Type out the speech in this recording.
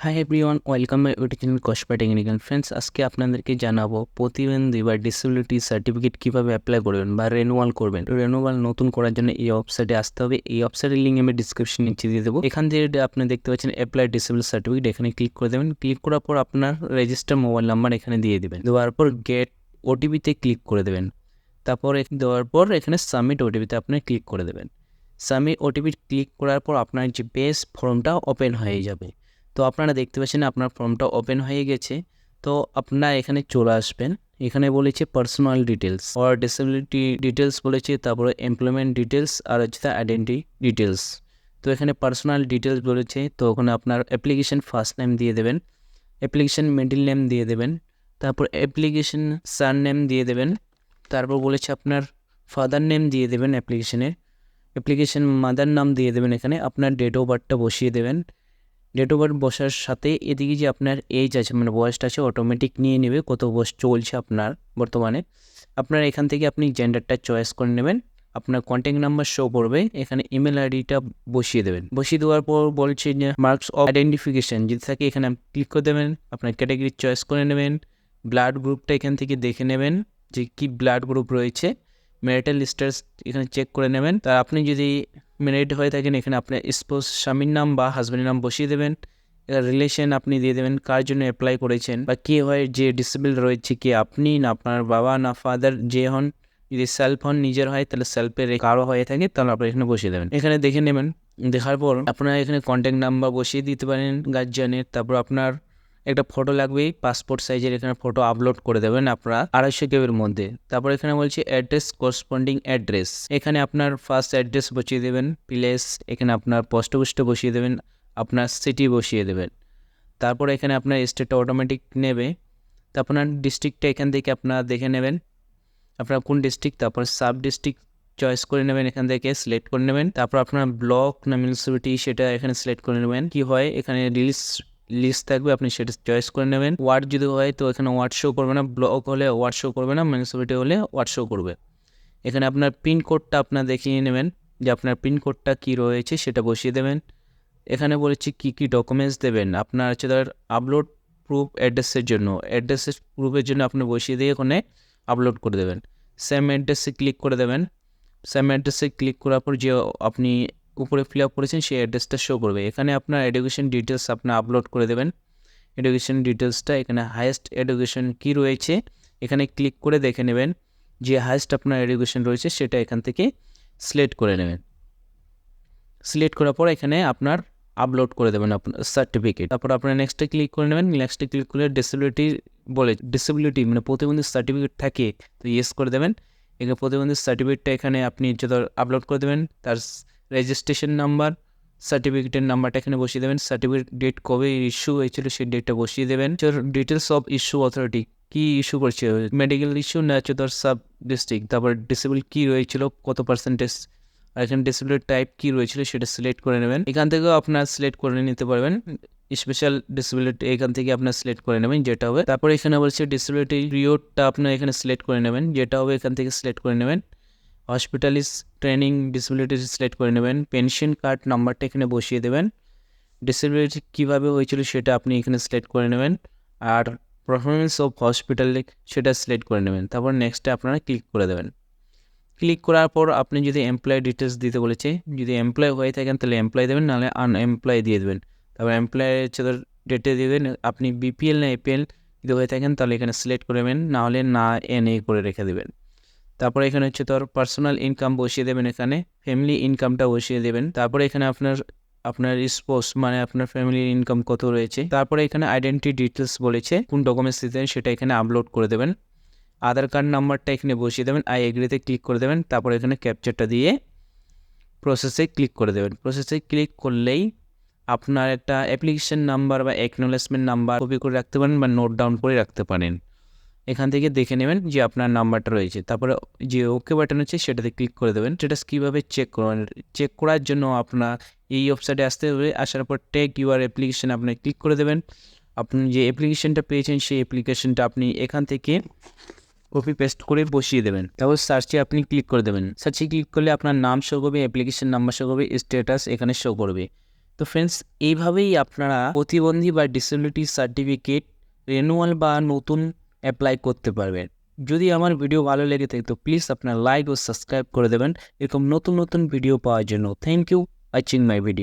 Hi everyone, welcome my YouTube channel Kasba technical. Friends, আজকে আপনাদেরকে জানাবো প্রতিবন্ধী বা ডিসেবিলিটি সার্টিফিকেট কীভাবে অ্যাপ্লাই করবেন বা রেনুয়াল করবেন। তো রেনুয়াল নতুন করার জন্য এই ওয়েবসাইটে আসতে হবে। এই ওয়েবসাইটের লিঙ্ক আমি ডিসক্রিপশন নিচে দিয়ে দেবো। এখান থেকে আপনি দেখতে পাচ্ছেন অ্যাপ্লাই ডিসেবল সার্টিফিকেট, এখানে ক্লিক করে দেবেন। ক্লিক করার পর আপনার রেজিস্টার মোবাইল নাম্বার এখানে দিয়ে দেবেন। দেওয়ার পর গেট ওটিপিতে ক্লিক করে দেবেন। তারপর দেওয়ার পর এখানে সাবমিট ওটিপিতে আপনি ক্লিক করে দেবেন। সাবমিট ওটিপি ক্লিক করার পর আপনার যে পেজ ফর্মটা ওপেন হয়ে যাবে। তো আপনারা দেখতে পাচ্ছেন আপনার ফর্মটা ওপেন হয়ে গেছে। তো আপনারা এখানে চলে আসবেন। এখানে বলেছে পার্সোনাল ডিটেলস আর ডিসেবিলিটি ডিটেলস বলেছে, তারপরে এমপ্লয়মেন্ট ডিটেলস আর হচ্ছে আইডেন্টি ডিটেলস। তো এখানে পার্সোনাল ডিটেলস বলেছে, তো ওখানে আপনার অ্যাপ্লিকেশন ফার্স্ট নেম দিয়ে দেবেন, অ্যাপ্লিকেশন মিডল নেম দিয়ে দেবেন, তারপর অ্যাপ্লিকেশন সার নেম দিয়ে দেবেন, তারপর বলেছে আপনার ফাদার নেম দিয়ে দেবেন অ্যাপ্লিকেশন মাদার নাম দিয়ে দেবেন। এখানে আপনার ডেট অফ বার্থটা বসিয়ে দেবেন। ডেট অফ বার্থ বসার সাথে এদিকে যে আপনার এজ আছে মানে বয়সটা আছে অটোমেটিক নিয়ে নেবে কত বয়স চলছে আপনার বর্তমানে। আপনার এখান থেকে আপনি জেন্ডারটা চয়েস করে নেবেন। আপনার কন্ট্যাক্ট নাম্বার শো করবে, এখানে ইমেল আইডিটা বসিয়ে দেবেন। বসিয়ে দেওয়ার পর বলছে যে মার্কস অফ আইডেন্টিফিকেশন যদি থাকে এখানে ক্লিক করে দেবেন। আপনার ক্যাটাগরি চয়েস করে নেবেন। ব্লাড গ্রুপটা এখান থেকে দেখে নেবেন যে কি ব্লাড গ্রুপ রয়েছে। ম্যারিটাল স্ট্যাটাস এখানে চেক করে নেবেন। তা আপনি যদি ম্যারিড হয়ে থাকেন এখানে আপনার স্পোজ স্বামীর নাম বা হাজব্যান্ডের নাম বসিয়ে দেবেন। রিলেশন আপনি দিয়ে দেবেন, কার জন্য অ্যাপ্লাই করেছেন বা কে হয় যে ডিসেবল রয়েছে, কি আপনি না আপনার বাবা না ফাদার যে হন। যদি সেলফ হন নিজের হয় তাহলে সেলফের, কারো হয়ে থাকে তাহলে আপনি এখানে বসিয়ে দেবেন। এখানে দেখে নেবেন। দেখার পর আপনারা এখানে কন্ট্যাক্ট নাম্বার বসিয়ে দিতে পারেন গার্জিয়ানের। তারপর আপনার একটা ফটো লাগবে, পাসপোর্ট সাইজের এখানে ফটো আপলোড করে দেবেন আপনার 250 কেবির মধ্যে। তারপর এখানে বলছি অ্যাড্রেস করসপন্ডিং অ্যাড্রেস, এখানে আপনার ফার্স্ট অ্যাড্রেস বসিয়ে দেবেন, প্লেস এখানে আপনার পোস্ট অফিসটা বসিয়ে দেবেন, আপনার সিটি বসিয়ে দেবেন। তারপর এখানে আপনার স্টেটটা অটোমেটিক নেবে। তো আপনার ডিস্ট্রিক্টটা এখান থেকে আপনারা দেখে নেবেন আপনার কোন ডিস্ট্রিক্ট। তারপর সাব ডিস্ট্রিক্ট চয়েস করে নেবেন, এখান থেকে সিলেক্ট করে নেবেন। তারপর আপনার ব্লক না মিউনিসিপ্যালিটি সেটা এখানে সিলেক্ট করে নেবেন। কি হয় এখানে লিস্ট থাকবে, আপনি সেটা চয়েস করে নেবেন। ওয়ার্ড যদি হয় তো এখানে ওয়ার্ড শো করবে না, ব্লক হলে ওয়ার্ড শো করবে না, মিউনিসিপ্যালিটি হলে ওয়ার্ড শো করবে। এখানে আপনার পিনকোডটা আপনার দেখিয়ে নেবেন যে আপনার পিনকোডটা কী রয়েছে সেটা বসিয়ে দেবেন। এখানে বলেছি কী কী ডকুমেন্টস দেবেন। আপনার হচ্ছে ধর আপলোড প্রুফ অ্যাড্রেসের জন্য, অ্যাড্রেসের প্রুফের জন্য আপনি বসিয়ে দিয়ে ওখানে আপলোড করে দেবেন। সেম অ্যাড্রেসে ক্লিক করে দেবেন। সেম অ্যাড্রেসে ক্লিক করার পর যে আপনি উপরে ফিল আপ করেছেন সেই অ্যাড্রেসটা শো করবে। এখানে আপনার এডুকেশন ডিটেলস আপনি আপলোড করে দেবেন। এডুকেশন ডিটেলসটা এখানে হাইয়েস্ট এডুকেশন কী রয়েছে এখানে ক্লিক করে দেখে নেবেন। যে হাইয়েস্ট আপনার এডুকেশন রয়েছে সেটা এখান থেকে সিলেক্ট করে নেবেন। সিলেক্ট করার পর এখানে আপনার আপলোড করে দেবেন আপনার সার্টিফিকেট। তারপর আপনার নেক্সটে ক্লিক করে নেবেন। নেক্সটে ক্লিক করলে ডিসেবিলিটি মানে প্রতিবন্ধী সার্টিফিকেট থাকে তো ইয়েস করে দেবেন। এখানে প্রতিবন্ধী সার্টিফিকেটটা এখানে আপনি যত আপলোড করে দেবেন, তার রেজিস্ট্রেশন নাম্বার, সার্টিফিকেটের নাম্বারটা এখানে বসিয়ে দেবেন। সার্টিফিকেট ডেট কবে ইস্যু হয়েছিল সেই ডেটটা বসিয়ে দেবেন। ডিটেলস অফ ইস্যু অথরিটি, কি ইস্যু করছে, মেডিকেল ইস্যু না হচ্ছে ধর সাব ডিস্ট্রিক্ট। তারপর ডিসেবল কী রয়েছিল, কত পার্সেন্টেজ, আর এখানে ডিসেবিলিটি টাইপ কী রয়েছিল সেটা সিলেক্ট করে নেবেন। এখান থেকেও আপনার সিলেক্ট করে নিতে পারবেন। স্পেশাল ডিসেবিলিটি এখান থেকে আপনার সিলেক্ট করে নেবেন যেটা হবে। তারপর এখানে বলছে ডিসেবিলিটি পিরিয়ডটা আপনার এখানে সিলেক্ট করে নেবেন, যেটা হবে এখান থেকে সিলেক্ট করে নেবেন। হসপিটালিস ট্রেনিং ডিসেবিলিটি সিলেক্ট করে নেবেন। পেনশন কার্ড নাম্বারটা এখানে বসিয়ে দেবেন। ডিসেবিলিটি কীভাবে হয়েছিল সেটা আপনি এখানে সিলেক্ট করে নেবেন। আর পারফরমেন্স অফ হসপিটাল সেটা সিলেক্ট করে নেবেন। তারপর নেক্সটে আপনারা ক্লিক করে দেবেন। ক্লিক করার পর আপনি যদি এমপ্লয় ডিটেলস দিতে বলেছে, যদি এমপ্লয় হয়ে থাকেন তাহলে এমপ্লয় দেবেন, নাহলে আনএমপ্লয় দিয়ে দেবেন। তারপর এমপ্লয় হচ্ছে ডেটে দিয়ে দেবেন। আপনি বিপিএল না এপিএল যদি হয়ে থাকেন তাহলে এখানে সিলেক্ট করবেন, নাহলে না এনএ করে রেখে দেবেন। তারপরে এখানে হচ্ছে পার্সোনাল ইনকাম বসিয়ে দেবেন, এখানে ফ্যামিলি ইনকামটা বসিয়ে দেবেন। তারপরে এখানে আপনার স্পোর্টস মানে আপনার ফ্যামিলির ইনকাম কত রয়েছে। তারপরে এখানে আইডেন্টি ডিটেলস বলেছে কোন ডকুমেন্টস দিতেন সেটা এখানে আপলোড করে দেবেন। আধার কার্ড নাম্বারটা এখানে বসিয়ে দেবেন, আই এগ্রিতে ক্লিক করে দেবেন। তারপর এখানে ক্যাপচারটা দিয়ে প্রসেসে ক্লিক করে দেবেন। প্রসেসে ক্লিক করলেই আপনার একটা অ্যাপ্লিকেশন নাম্বার বা অ্যাকনোলেজমেন্ট নাম্বার কপি করে রাখতে পারেন বা নোট ডাউন করে রাখতে পারেন। এখান থেকে দেখে নেবেন যে আপনার নাম্বারটা রয়েছে। তারপরে যে ওকে বাটন আছে সেটাতে ক্লিক করে দেবেন। স্ট্যাটাস কীভাবে চেক করবেন, চেক করার জন্য আপনার এই ওয়েবসাইটে আসতে হবে। আসার পর টেক ইউর অ্যাপ্লিকেশন আপনি ক্লিক করে দেবেন। আপনি যে অ্যাপ্লিকেশনটা পেয়েছেন সেই অ্যাপ্লিকেশনটা আপনি এখান থেকে কপি পেস্ট করে বসিয়ে দেবেন। তারপর সার্চে আপনি ক্লিক করে দেবেন। সার্চে ক্লিক করলে আপনার নাম শো করবে, অ্যাপ্লিকেশন নাম্বার শো করবে, স্ট্যাটাস এখানে শো করবে। তো ফ্রেন্ডস, এইভাবেই আপনারা প্রতিবন্ধী বা ডিসেবিলিটি সার্টিফিকেট রেনুয়াল বা নতুন অ্যাপ্লাই করতে পারবেন। যদি আমার ভিডিও ভালো লেগে থাকে তো প্লিজ আপনার লাইক ও সাবস্ক্রাইব করে দেবেন এরকম নতুন নতুন ভিডিও পাওয়ার জন্য। Thank you watching my video.